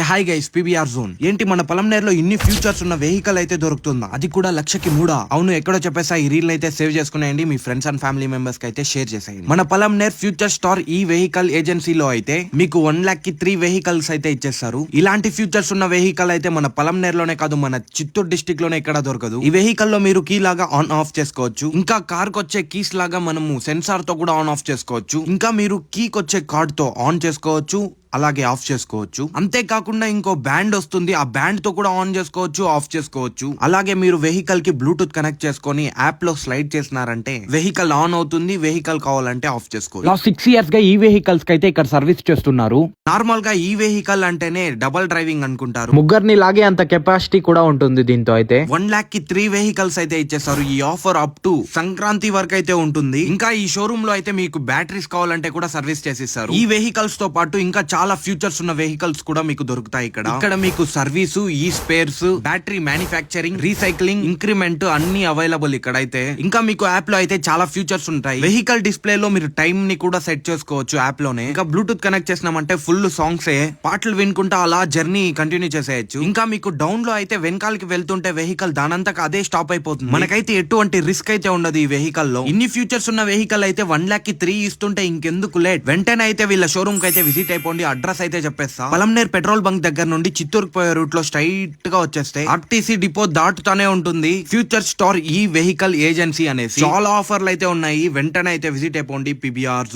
Hi guys, PBR zone. ఏంటి మన పలంనేరులో ఇన్ని ఫ్యూచర్స్ ఉన్న వెహికల్ అయితే దొరుకుతుందా? అది కూడా 1,03,000. అవును, ఎక్కడో చెప్పేసా. ఈ రీల్ అయితే సేవ్ చేసుకునేయండి, మీ ఫ్రెండ్స్ అండ్ ఫ్యామిలీ మెంబర్స్ కి అయితే షేర్ చేసేయండి. మన పలంనేర్ ఫ్యూచర్ స్టార్ ఈ వెహికల్ ఏజెన్సీలో అయితే మీకు 1,00,000 కి 3 వెహికల్స్ అయితే ఇచ్చేస్తారు. ఇలాంటి ఫ్యూచర్స్ ఉన్న వెహికల్ అయితే మన పలంనేరులోనే కాదు, మన చిత్తూరు డిస్ట్రిక్ట్ లోనే ఎక్కడ దొరకదు. ఈ వెహికల్ లో మీరు కీ లాగా ఆన్ ఆఫ్ చేసుకోవచ్చు. ఇంకా కార్ కి వచ్చే కీస్ లాగా మనము సెన్సార్ తో కూడా ఆన్ ఆఫ్ చేసుకోవచ్చు. ఇంకా మీరు కీకి వచ్చే కార్డ్ తో ఆన్ చేసుకోవచ్చు, అలాగే ఆఫ్ చేసుకోవచ్చు. అంతేకాకుండా ఇంకో బ్యాండ్ వస్తుంది, ఆ బ్యాండ్ తో కూడా ఆన్ చేసుకోవచ్చు, ఆఫ్ చేసుకోవచ్చు. అలాగే మీరు వెహికల్ కి బ్లూటూత్ కనెక్ట్ చేసుకొని యాప్ లో స్లైడ్ చేసినారంటే వెహికల్ ఆన్ అవుతుంది. వెహికల్ కావాలంటే ఆఫ్ చేసుకోవచ్చు. లాస్ట్ 6 years గా ఈ వెహికల్స్ కి అయితే ఇక్కడ సర్వీస్ చేస్తున్నారు. నార్మల్ గా ఈ వెహికల్ అంటేనే డబల్ డ్రైవింగ్ అనుకుంటారు. ముగ్గురిని లాగే అంత కెపాసిటీ కూడా ఉంటుంది దీంతో. అయితే 1,00,000 కి 3 వెహికల్స్ అయితే ఇచ్చేస్తారు. ఈ ఆఫర్ అప్ టు సంక్రాంతి వరకు అయితే ఉంటుంది. ఇంకా ఈ షోరూమ్ లో అయితే మీకు బ్యాటరీస్ కావాలంటే కూడా సర్వీస్ చేసిస్తారు. ఈ వెహికల్స్ తో పాటు ఇంకా చాలా ఫ్యూచర్స్ ఉన్న వెహికల్స్ కూడా మీకు దొరుకుతాయి. ఇక్కడ మీకు సర్వీసు, ఈ spares, battery manufacturing, recycling, increment అన్ని అవైలబుల్ ఇక్కడ అయితే. ఇంకా మీకు యాప్ లో అయితే చాలా ఫ్యూచర్స్ ఉంటాయి. వెహికల్ డిస్ప్లే లో మీరు టైం ని కూడా సెట్ చేసుకోవచ్చు యాప్ లోనే. ఇంకా బ్లూటూత్ కనెక్ట్ చేసినామంటే ఫుల్ సాంగ్స్ పాటలు వినుకుంటా అలా జర్నీ కంటిన్యూ చేసేయచ్చు. ఇంకా మీకు డౌన్ లో అయితే వెనకాలకి వెళ్తుంటే వెహికల్ దానంతకు అదే స్టాప్ అయిపోతుంది. మనకైతే ఎటువంటి రిస్క్ అయితే ఉండదు ఈ వెహికల్ లో. ఇన్ని ఫ్యూచర్స్ ఉన్న వెహికల్ అయితే 1,00,000 కి 3 ఇస్తుంటే ఇంకెందుకు లేట్, వెంటనే అయితే వీళ్ళ షోరూమ్ కి అయితే విజిట్ అయిపోండి. అడ్రస్ అయితే చెప్పేస్తా. పలంనేర్ పెట్రోల్ బంక్ దగ్గర నుండి చిత్తూరుకు పోయే రూట్ లో స్ట్రైట్ గా వచ్చేస్తే ఆర్టీసీ డిపో దాటుతానే ఉంటుంది ఫ్యూచర్ స్టార్ ఈ వెహికల్ ఏజెన్సీ అనేసి. చాలా ఆఫర్లు అయితే ఉన్నాయి, వెంటనే అయితే విజిట్ అయిపోండి. పీబీఆర్